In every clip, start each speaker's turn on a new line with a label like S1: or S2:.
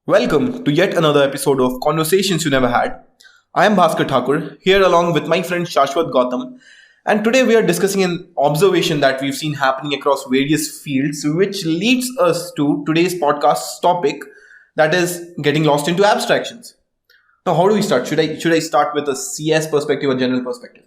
S1: Welcome to yet another episode of Conversations You Never Had. I am Bhaskar Thakur, here along with my friend Shashwat Gautam, and today we are discussing an observation that we've seen happening across various fields, which leads us to today's podcast's topic, that is getting lost into abstractions. Now, how do we start? Should I start with a CS perspective or general perspective?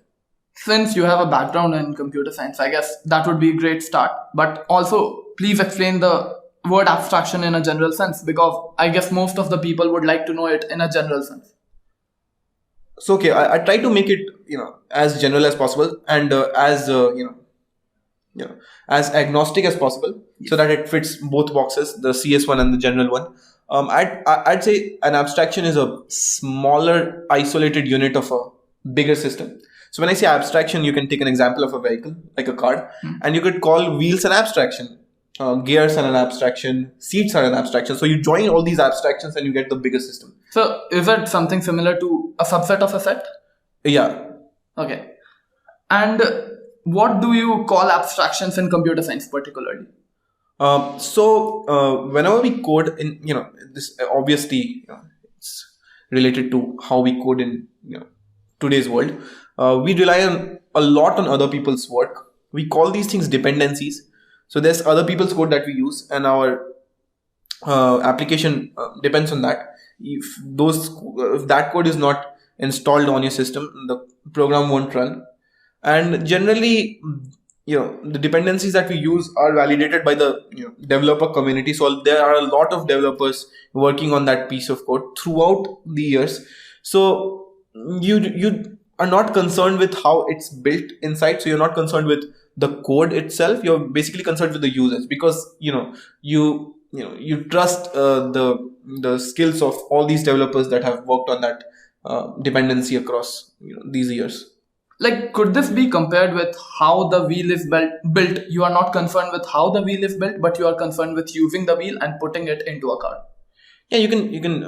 S2: Since you have a background in computer science, I guess that would be a great start. But also, please explain the word abstraction in a general sense because I guess most of the people would like to know it in a general sense.
S1: So, okay, I try to make it as general as possible and as as agnostic as possible, so that it fits both boxes, the CS one and the general one. I'd say an abstraction is a smaller isolated unit of a bigger system. So when I say abstraction, you can take an example of a vehicle like a car, and you could call wheels an abstraction, gears are an abstraction, seats are an abstraction. So you join all these abstractions and you get the bigger system.
S2: So is it something similar to a subset of a set?
S1: Yeah.
S2: Okay. And what do you call abstractions in computer science particularly?
S1: Whenever we code in, this obviously it's related to how we code in today's world. We rely on a lot on other people's work. We call these things dependencies. So there's other people's code that we use, and our application depends on that. If that code is not installed on your system, the program won't run. And generally, the dependencies that we use are validated by the developer community. So there are a lot of developers working on that piece of code throughout the years. So you are not concerned with how it's built inside. So you're not concerned with the code itself. You're basically concerned with the users, because you trust the skills of all these developers that have worked on that dependency across these years.
S2: Like, could this be compared with how the wheel is built? You are not concerned with how the wheel is built, but you are concerned with using the wheel and putting it into a car.
S1: Yeah, you can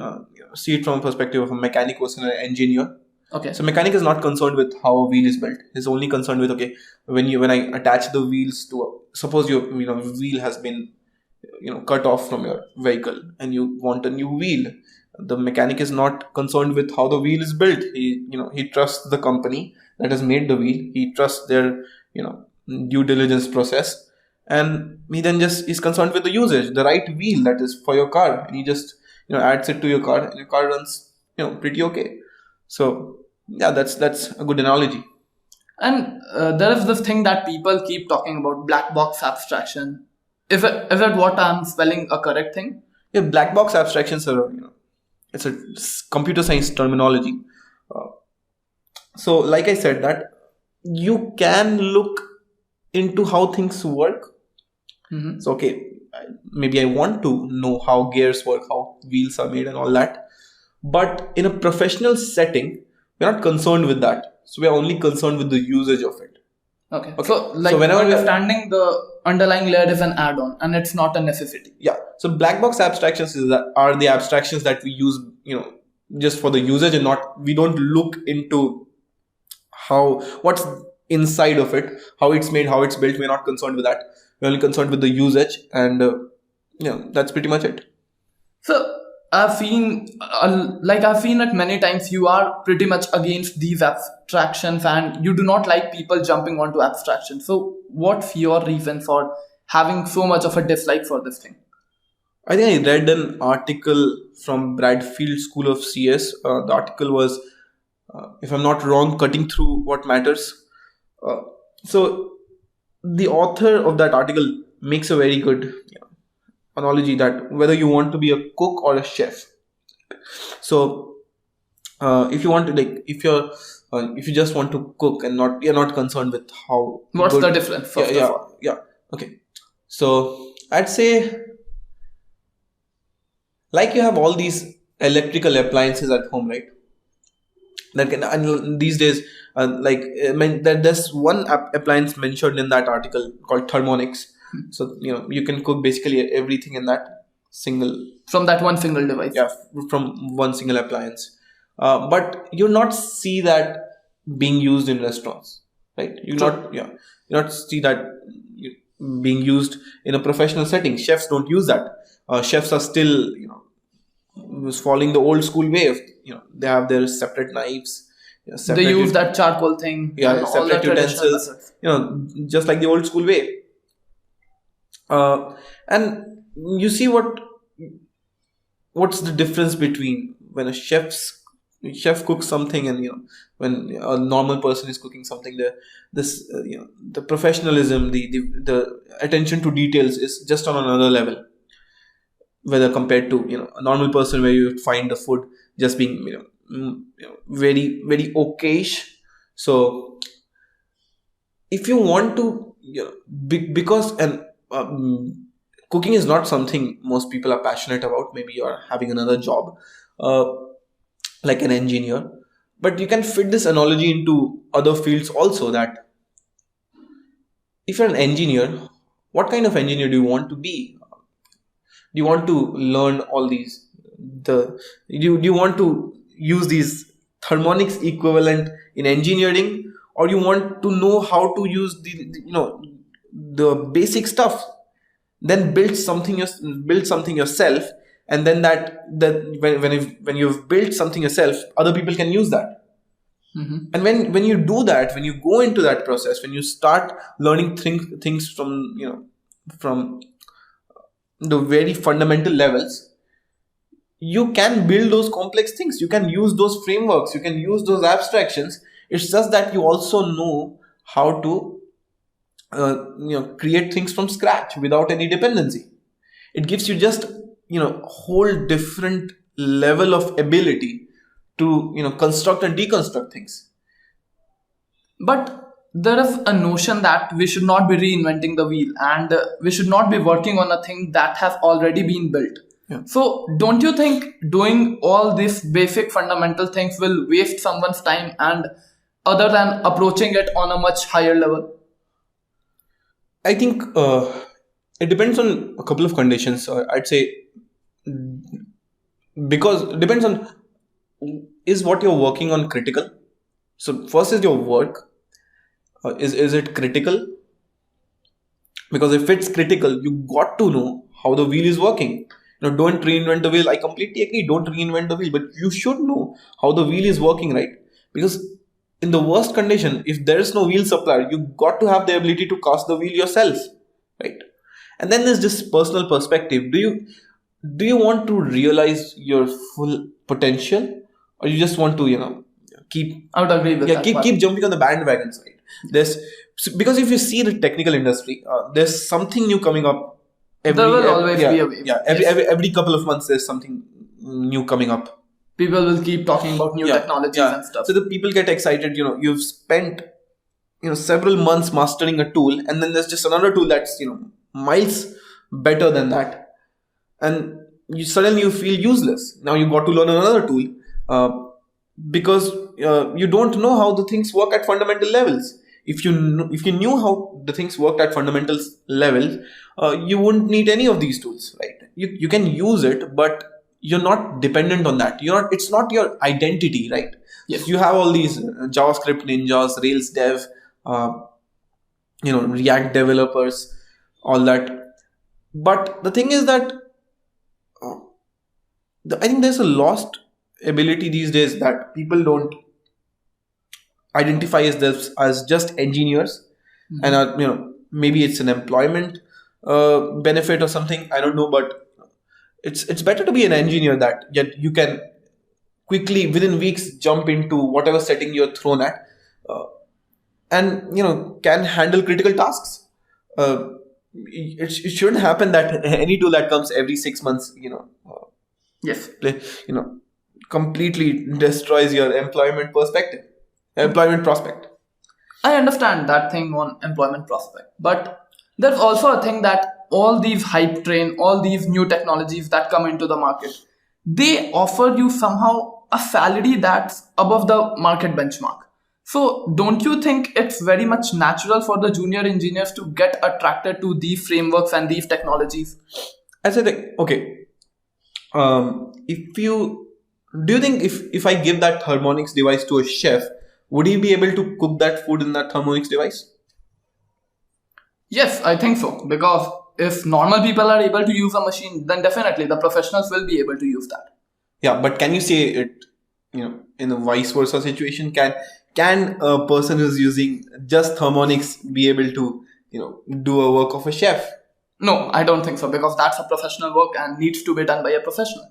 S1: see it from a perspective of a mechanic versus an engineer.
S2: Okay.
S1: So mechanic is not concerned with how a wheel is built. He's only concerned with, okay, when I attach the wheels to suppose your wheel has been cut off from your vehicle and you want a new wheel. The mechanic is not concerned with how the wheel is built. He trusts the company that has made the wheel. He trusts their due diligence process, and he then just is concerned with the usage, the right wheel that is for your car, and he just adds it to your car, and your car runs pretty okay. So yeah, that's a good analogy.
S2: And there is this thing that people keep talking about, black box abstraction. Is it what I'm spelling a correct thing?
S1: Yeah, black box abstractions are it's a computer science terminology. So like I said, that you can look into how things work.
S2: Mm-hmm.
S1: So okay, maybe I want to know how gears work, how wheels are made and all that, but in a professional setting we're not concerned with that. So we're only concerned with the usage of it.
S2: Okay. So whenever understanding the underlying layer is an add-on and it's not a necessity.
S1: Yeah. So black box abstractions are the abstractions that we use, just for the usage, and we don't look into what's inside of it, how it's made, how it's built. We're not concerned with that. We're only concerned with the usage, and that's pretty much it.
S2: So I've seen it many times. You are pretty much against these abstractions, and you do not like people jumping onto abstractions. So what's your reason for having so much of a dislike for this thing?
S1: I think I read an article from Bradfield School of CS. The article was, if I'm not wrong, cutting through what matters. So the author of that article makes a very good analogy that whether you want to be a cook or a chef. So if you want to if you just want to cook and you're not concerned with how
S2: what's the difference.
S1: Yeah. Okay. So I'd say, like, you have all these electrical appliances at home, right? And these days, there's one appliance mentioned in that article called thermonics. So you can cook basically everything in that
S2: from that one single device.
S1: Yeah, from one single appliance. But you not see that being used in restaurants, right? You not see that being used in a professional setting. Chefs don't use that. Chefs are still was following the old school way of, they have their separate knives,
S2: They
S1: separate
S2: use that charcoal thing and all the
S1: separate
S2: traditional
S1: utensils,
S2: methods.
S1: just like the old school way. And you see what's the difference between when a chef cooks something, and when a normal person is cooking something. The professionalism, the attention to details is just on another level, whether compared to a normal person, where you find the food just being very very okayish. So if you want to, because and cooking is not something most people are passionate about. Maybe you are having another job, like an engineer, but you can fit this analogy into other fields also, that if you're an engineer, what kind of engineer do you want to be? Do you want to learn all these, do you want to use these harmonics equivalent in engineering, or you want to know how to use the basic stuff, then build something yourself, and then that when you've built something yourself, other people can use that. And when you do that, when you go into that process, when you start learning things from the very fundamental levels, you can build those complex things, you can use those frameworks, you can use those abstractions. It's just that you also know how to create things from scratch without any dependency. It gives you just whole different level of ability to construct and deconstruct things.
S2: But there is a notion that we should not be reinventing the wheel, and we should not be working on a thing that has already been built.
S1: Yeah.
S2: So don't you think doing all these basic fundamental things will waste someone's time, and other than approaching it on a much higher level?
S1: I think it depends on a couple of conditions. I'd say, because it depends on, is what you're working on critical? So first is your work. Is it critical? Because if it's critical, you got to know how the wheel is working. Don't reinvent the wheel. I completely agree. Don't reinvent the wheel, but you should know how the wheel is working, right? Because in the worst condition, if there is no wheel supplier, you got to have the ability to cast the wheel yourself, right? And then there's this personal perspective. Do you want to realize your full potential, or you just want to keep
S2: I would agree with that.
S1: keep jumping on the bandwagons, right? Because if you see the technical industry, there's something new coming up.
S2: There will always be a wave.
S1: Yeah, every couple of months there's something new coming up.
S2: People will keep talking about new technologies and stuff.
S1: So the people get excited. You've spent several months mastering a tool, and then there's just another tool that's miles better than that, and suddenly you feel useless. Now you got to learn another tool, because you don't know how the things work at fundamental levels. If you knew how the things worked at fundamental levels, you wouldn't need any of these tools, right? You can use it, but you're not dependent on that. It's not your identity, right?
S2: Yes.
S1: You have all these JavaScript ninjas, Rails dev, React developers, all that. But the thing is that I think there's a lost ability these days, that people don't identify as just engineers, and maybe it's an employment benefit or something. I don't know, but it's better to be an engineer, that yet you can quickly within weeks jump into whatever setting you're thrown at, and can handle critical tasks. It shouldn't happen that any tool that comes every 6 months
S2: Yes.
S1: completely destroys your employment prospect.
S2: I understand that thing on employment prospect, but there's also a thing that all these hype train, all these new technologies that come into the market, they offer you somehow a salary that's above the market benchmark. So don't you think it's very much natural for the junior engineers to get attracted to these frameworks and these technologies?
S1: I said, okay, do you think if I give that thermonics device to a chef, would he be able to cook that food in that thermonics device?
S2: Yes, I think so. Because if normal people are able to use a machine, then definitely the professionals will be able to use that.
S1: Yeah, but can you say it, in a vice versa situation? Can a person who's using just harmonics be able to, do a work of a chef?
S2: No, I don't think so, because that's a professional work and needs to be done by a professional.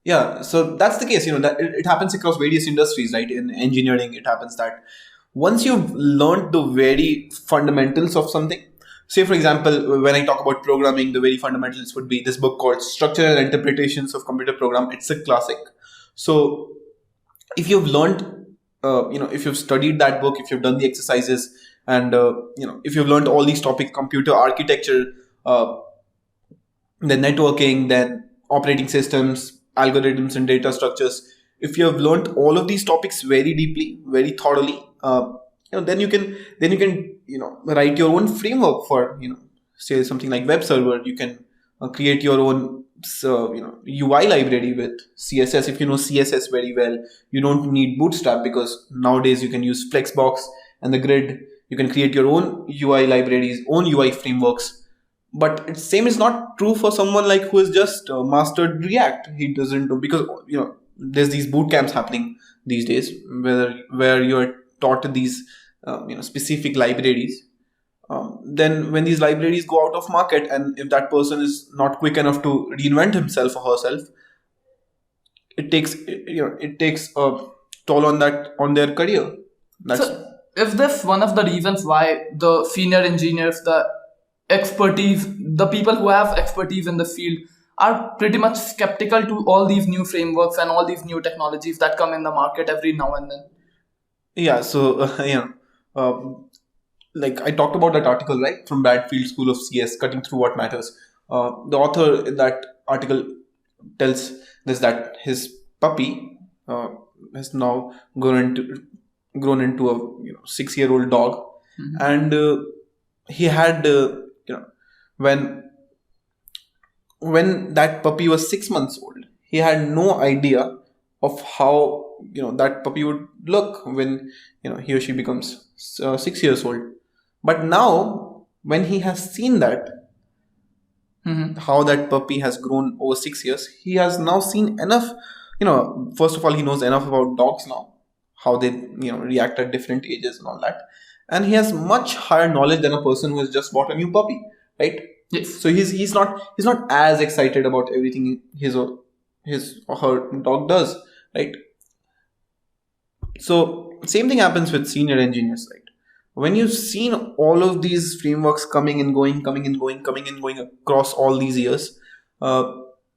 S1: Yeah, so that's the case. That it happens across various industries, right? In engineering, it happens that once you've learned the very fundamentals of something, say for example, when I talk about programming, the very fundamentals would be this book called Structural Interpretations of Computer Program. It's a classic. So if you've learned, if you've studied that book, if you've done the exercises, and if you've learned all these topics, computer architecture, then networking, then operating systems, algorithms, and data structures. If you have learned all of these topics very deeply, very thoroughly, then you can write your own framework for, say something like web server. You can create your own UI library with CSS. If you know CSS very well, you don't need Bootstrap, because nowadays you can use Flexbox and the Grid. You can create your own UI libraries, own UI frameworks. But it's same is not true for someone like who has just mastered React. He doesn't know, because there's these boot camps happening these days where you're taught these specific libraries. Then when these libraries go out of market, and if that person is not quick enough to reinvent himself or herself, it takes a toll on their career. That's
S2: So, if this one of the reasons why the senior engineers, the expertise, the people who have expertise in the field are pretty much skeptical to all these new frameworks and all these new technologies that come in the market every now and then.
S1: Yeah, so like I talked about that article, right, from Bradfield School of CS, Cutting Through What Matters. The author in that article tells this, that his puppy has now grown into a 6-year-old dog. And he had when that puppy was 6 months old, he had no idea of how that puppy would look when he or she becomes 6 years old. But now, when he has seen that, how that puppy has grown over 6 years, he has now seen enough. First of all, he knows enough about dogs now, how they react at different ages and all that, and he has much higher knowledge than a person who has just bought a new puppy, right?
S2: Yes.
S1: So he's not as excited about everything his or her dog does, right? So same thing happens with senior engineers, right? When you've seen all of these frameworks coming and going, coming and going, coming and going across all these years,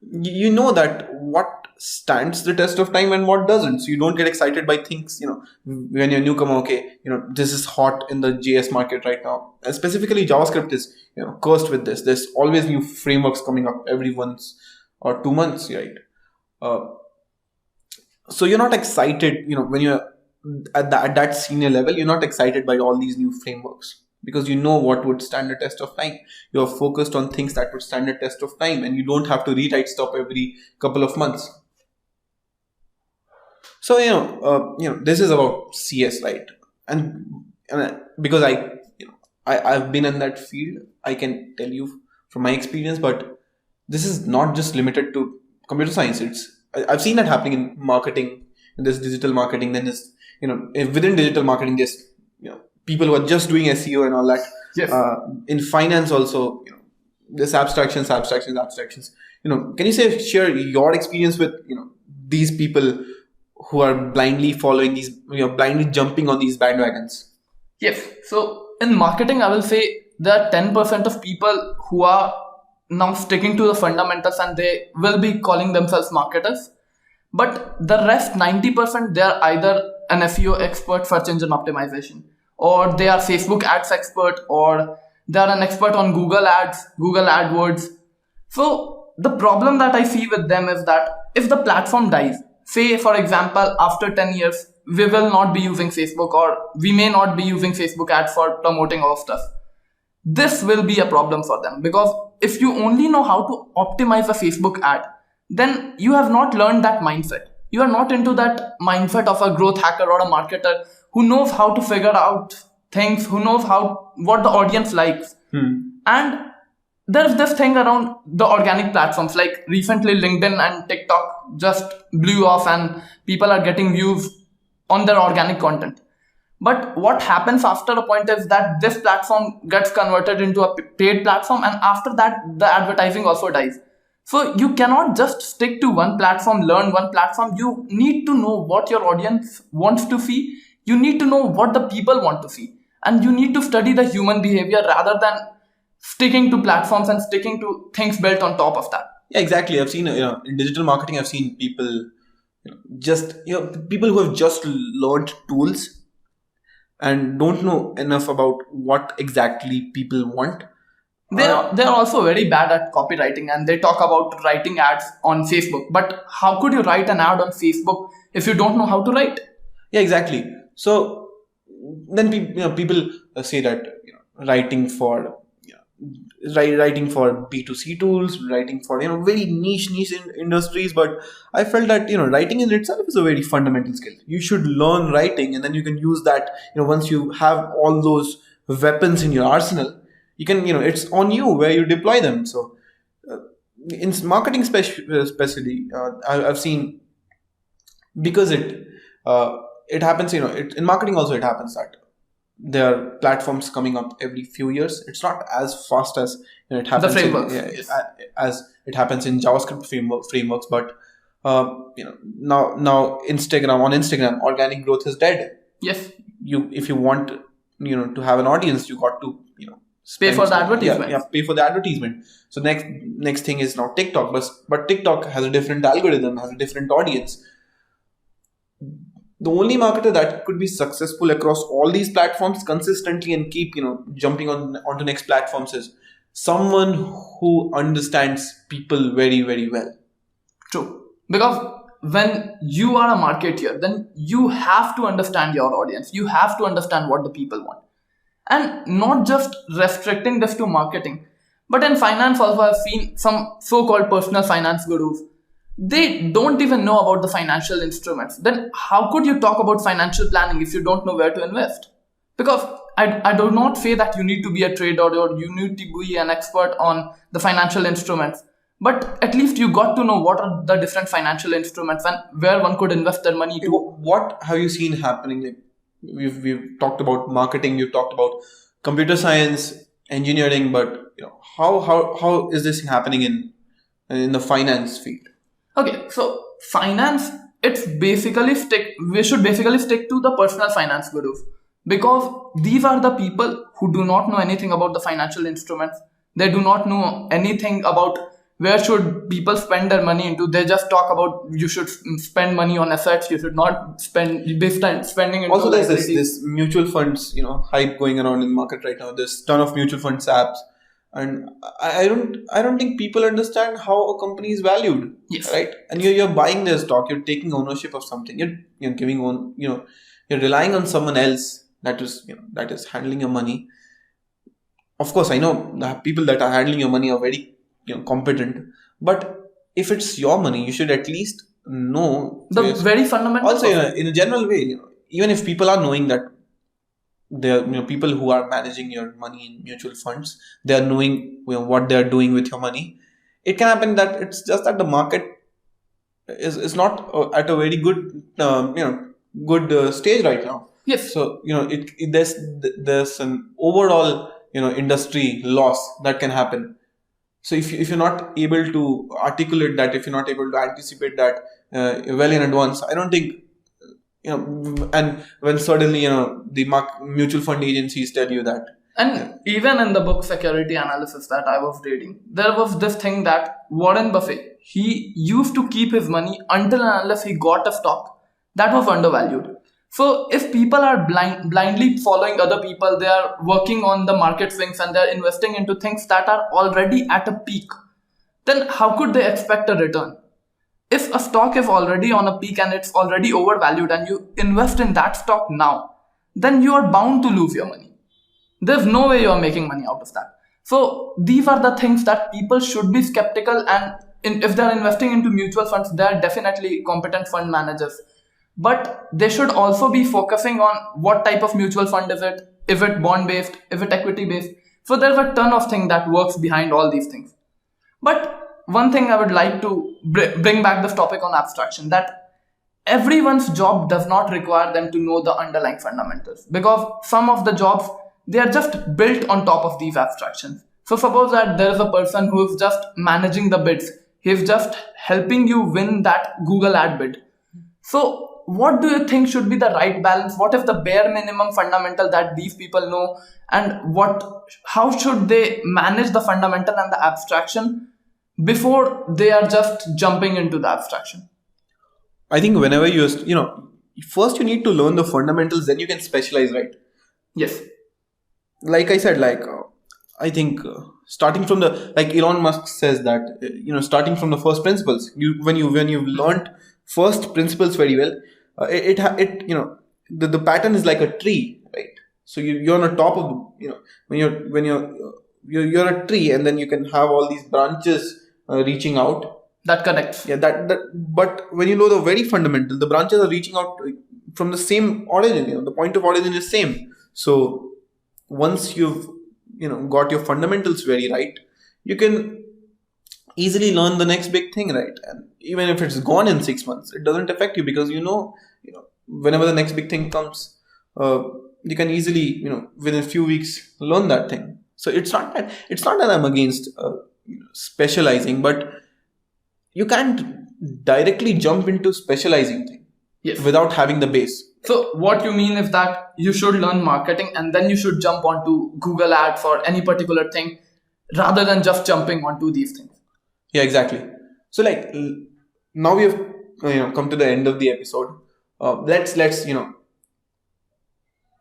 S1: you know that what stands the test of time and what doesn't. So you don't get excited by things, when you're a newcomer. Okay, this is hot in the JS market right now, and specifically JavaScript is cursed with this. There's always new frameworks coming up every once or 2 months, right? So you're not excited, when you're at that senior level. You're not excited by all these new frameworks, because you know what would stand the test of time. You're focused on things that would stand the test of time, and you don't have to rewrite stuff every couple of months. So this is about CS, right? And because I've been in that field, I can tell you from my experience. But this is not just limited to computer science. I've seen that happening in marketing, in this digital marketing. Then there's within digital marketing, there's people who are just doing SEO and all that.
S2: Yes.
S1: In finance also, there's abstractions. Can you share your experience with these people who are blindly following these, blindly jumping on these bandwagons?
S2: Yes. So in marketing, I will say there are 10% of people who are now sticking to the fundamentals and they will be calling themselves marketers. But the rest 90%, they are either an SEO expert, search engine optimization, or they are Facebook ads expert, or they are an expert on Google ads, Google AdWords. So the problem that I see with them is that if the platform dies, say for example, after 10 years, we will not be using Facebook, or we may not be using Facebook ads for promoting our stuff. This will be a problem for them, because if you only know how to optimize a Facebook ad, then you have not learned that mindset. You are not into that mindset of a growth hacker or a marketer who knows how to figure out things, who knows what the audience likes. And there's this thing around the organic platforms. Like recently, LinkedIn and TikTok just blew off, and people are getting views on their organic content. But what happens after a point is that this platform gets converted into a paid platform, and after that, the advertising also dies. So you cannot just stick to one platform, learn one platform. You need to know what your audience wants to see. You need to know what the people want to see. And you need to study the human behavior rather than sticking to platforms and sticking to things built on top of that.
S1: Yeah, exactly. I've seen, in digital marketing, I've seen people, people who have just learned tools and don't know enough about what exactly people want.
S2: They're also very bad at copywriting, and they talk about writing ads on Facebook. But how could you write an ad on Facebook if you don't know how to write?
S1: Yeah, exactly. So then people say that writing for writing for B2C tools, writing for very niche industries. But I felt that writing in itself is a very fundamental skill. You should learn writing, and then you can use that. Once you have all those weapons in your arsenal, you can it's on you where you deploy them. So in marketing especially, I've seen, because it happens. In marketing also it happens that there are platforms coming up every few years. It's not as fast as it happens
S2: The frameworks.
S1: as it happens in JavaScript frameworks. But now on Instagram, organic growth is dead.
S2: Yes.
S1: If you want to have an audience, you got to
S2: Pay for the advertisement.
S1: Yeah, pay for the advertisement. So next thing is now TikTok, but TikTok has a different algorithm, has a different audience. The only marketer that could be successful across all these platforms consistently and keep jumping onto next platforms is someone who understands people very, very well.
S2: True. Because when you are a marketer, then you have to understand your audience. You have to understand what the people want. And not just restricting this to marketing, but in finance also I've seen some so-called personal finance gurus. They don't even know about the financial instruments. Then how could you talk about financial planning if you don't know where to invest? Because I do not say that you need to be a trader or you need to be an expert on the financial instruments. But at least you got to know what are the different financial instruments and where one could invest their money to.
S1: What have you seen happening? Like, we've talked about marketing, you've talked about computer science, engineering, but how is this happening in the finance field?
S2: Okay, so finance, we should basically stick to the personal finance gurus, because these are the people who do not know anything about the financial instruments. They do not know anything about where should people spend their money into. They just talk about you should spend money on assets, you should not spending into
S1: also there's this mutual funds hype going around in the market right now. There's ton of mutual funds apps, and I don't think people understand how a company is valued.
S2: Yes.
S1: Right? And you're buying their stock, you're taking ownership of something, you're giving you're relying on someone else that is handling your money. Of course, I know the people that are handling your money are very competent, but if it's your money, you should at least know
S2: the very fundamental.
S1: Also, in a general way, even if people are knowing that there are people who are managing your money in mutual funds, they are knowing what they are doing with your money. It can happen that it's just that the market is not at a very good good stage right now.
S2: Yes.
S1: So there's an overall industry loss that can happen. So if you're not able to articulate that, if you're not able to anticipate that well in advance, I don't think and when suddenly the mutual fund agencies tell you that.
S2: And even in the book Security Analysis that I was reading, there was this thing that Warren Buffett, he used to keep his money until and unless he got a stock that was undervalued. So if people are blindly following other people, they are working on the market swings and they are investing into things that are already at a peak, then how could they expect a return? If a stock is already on a peak and it's already overvalued and you invest in that stock now, then you are bound to lose your money. There's no way you are making money out of that. So these are the things that people should be skeptical, and if they're investing into mutual funds, they are definitely competent fund managers. But they should also be focusing on what type of mutual fund is it bond based, is it equity based. So there's a ton of things that works behind all these things. But one thing I would like to bring back this topic on abstraction, that everyone's job does not require them to know the underlying fundamentals, because some of the jobs, they are just built on top of these abstractions. So suppose that there is a person who is just managing the bids. He's just helping you win that Google ad bid. So what do you think should be the right balance? What is the bare minimum fundamental that these people know, and how should they manage the fundamental and the abstraction before they are just jumping into the abstraction?
S1: I think whenever first you need to learn the fundamentals, then you can specialize, right?
S2: Yes.
S1: Like I said, I think starting from like Elon Musk says that starting from the first principles, when you've learned first principles very well, the pattern is like a tree, right? So you're on the top of when you're a tree, and then you can have all these branches reaching out.
S2: That connects.
S1: Yeah, but when you know the very fundamental, the branches are reaching out from the same origin. The point of origin is same. So once you've got your fundamentals very right, you can easily learn the next big thing, right? And even if it's gone in 6 months, it doesn't affect you, because whenever the next big thing comes, you can easily within a few weeks learn that thing. So it's not that I'm against specializing, but you can't directly jump into specializing thing.
S2: Yes.
S1: Without having the base.
S2: So what you mean is that you should learn marketing and then you should jump onto Google Ads or any particular thing, rather than just jumping onto these things.
S1: Yeah, exactly. So now we have come to the end of the episode.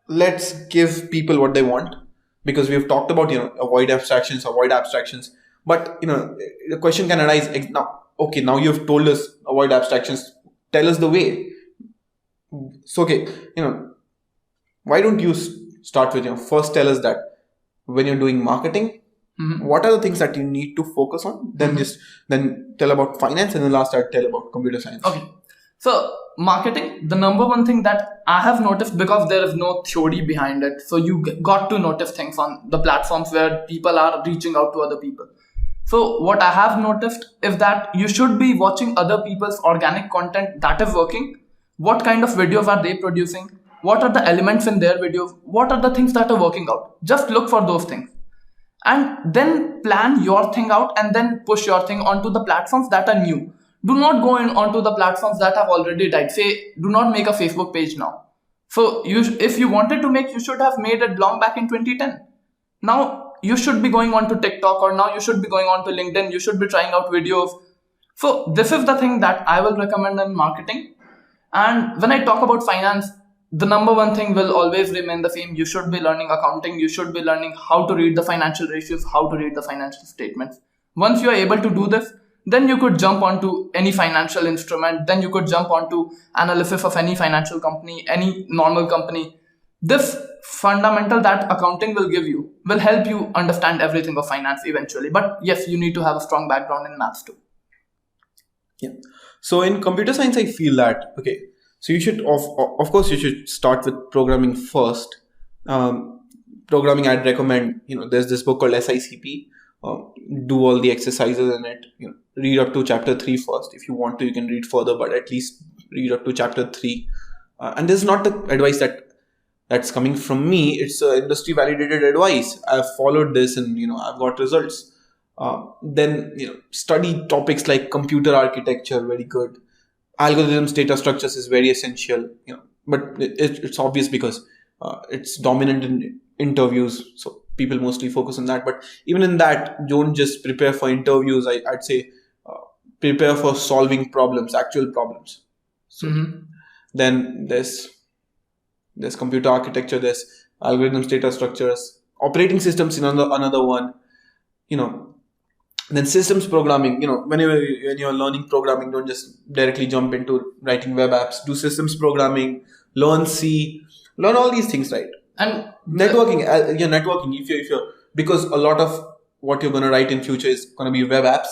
S1: Let's give people what they want, because we have talked about avoid abstractions. But the question can arise now. Okay, now you have told us avoid abstractions. Tell us the way. So okay, why don't you start with first tell us that when you're doing marketing, what are the things that you need to focus on? Then then tell about finance, and then last I'll tell about computer science.
S2: Okay. So marketing, the number one thing that I have noticed, because there is no theory behind it, so you got to notice things on the platforms where people are reaching out to other people. So what I have noticed is that you should be watching other people's organic content that is working. What kind of videos are they producing? What are the elements in their videos? What are the things that are working out? Just look for those things. And then plan your thing out, and then push your thing onto the platforms that are new. Do not go onto the platforms that have already died. Say, do not make a Facebook page now. So if you wanted to make, you should have made it long back in 2010. Now you should be going on to TikTok, or now you should be going on to LinkedIn. You should be trying out videos. So this is the thing that I will recommend in marketing. And when I talk about finance, the number one thing will always remain the same. You should be learning accounting. You should be learning how to read the financial ratios, how to read the financial statements. Once you are able to do this, then you could jump onto any financial instrument. Then you could jump onto analysis of any financial company, any normal company. This fundamental that accounting will give you will help you understand everything of finance eventually. But yes, you need to have a strong background in maths too.
S1: Yeah. So in computer science, I feel that, okay, so you should, of course, you should start with programming first. Programming, I'd recommend, there's this book called SICP. Do all the exercises in it. Read up to chapter 3 first. If you want to, you can read further, but at least read up to chapter 3. And this is not the advice that's coming from me. It's industry validated advice. I've followed this, and I've got results. Then study topics like computer architecture, very good. Algorithms, data structures is very essential. But it's obvious because it's dominant in interviews, so people mostly focus on that. But even in that, don't just prepare for interviews. I'd say prepare for solving problems, actual problems. So then there's computer architecture, there's algorithms, data structures, operating systems in another one. Then systems programming. When you're learning programming, don't just directly jump into writing web apps. Do systems programming, learn C, learn all these things, right? And networking. If you're because a lot of what you're going to write in future is going to be web apps.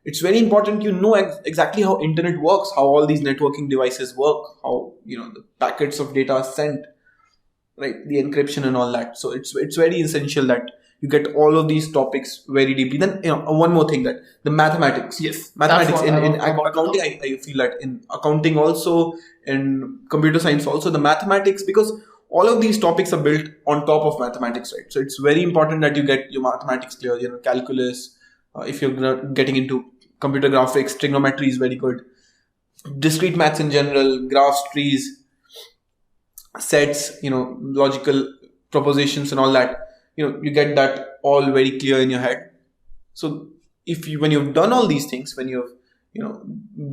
S1: It's very important you know exactly how internet works, how all these networking devices work, how the packets of data are sent, right? The encryption and all that. So it's very essential that you get all of these topics very deeply. Then one more thing, that the mathematics.
S2: Yes,
S1: Mathematics
S2: that's what
S1: in
S2: I was about to
S1: accounting,
S2: talk.
S1: I feel that in accounting also, in computer science also, the mathematics, because all of these topics are built on top of mathematics, right? So it's very important that you get your mathematics clear. Calculus, if you're getting into computer graphics, trigonometry is very good. Discrete maths in general, graphs, trees, sets, logical propositions and all that. You get that all very clear in your head. So when you've done all these things, when you've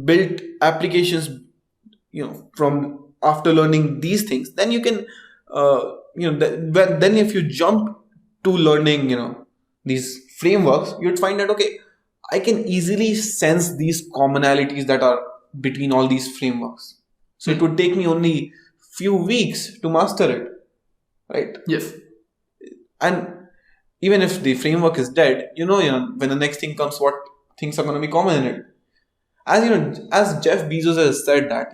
S1: built applications, from after learning these things, then you can then if you jump to learning these frameworks, you'd find that, okay, I can easily sense these commonalities that are between all these frameworks. So it would take me only few weeks to master it, right?
S2: Yes.
S1: And even if the framework is dead, when the next thing comes, what things are going to be common in it. As Jeff Bezos has said that,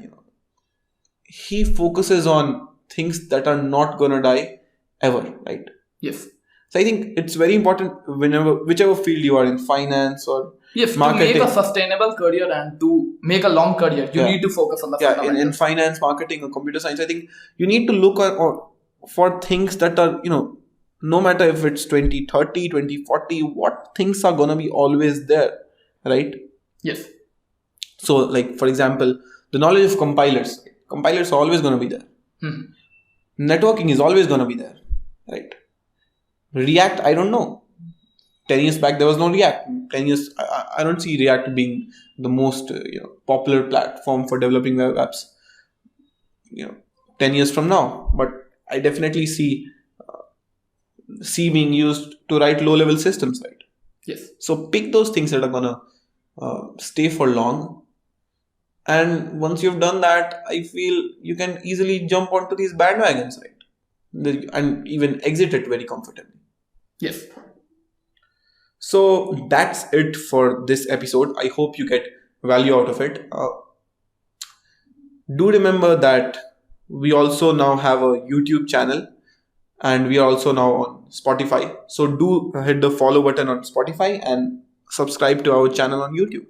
S1: he focuses on things that are not going to die ever, right?
S2: Yes.
S1: So I think it's very important whichever field you are in, finance or
S2: Yes,
S1: marketing.
S2: to make a sustainable career and to make a long career, you need to focus on the fundamentals.
S1: In finance, marketing, or computer science, I think you need to look for things that are, no matter if it's 2030, 2040, what things are going to be always there, right?
S2: Yes.
S1: So, like, for example, the knowledge of compilers. Compilers are always going to be there. Networking is always going to be there, right? React, I don't know. 10 years back, there was no React. 10 years, I don't see React being the most popular platform for developing web apps 10 years from now. But I definitely see C being used to write low-level systems, right?
S2: Yes.
S1: So pick those things that are going to stay for long. And once you've done that, I feel you can easily jump onto these bandwagons, right? And even exit it very comfortably.
S2: Yes.
S1: So that's it for this episode. I hope you get value out of it. Do remember that we also now have a YouTube channel, and we are also now on Spotify. So do hit the follow button on Spotify and subscribe to our channel on YouTube.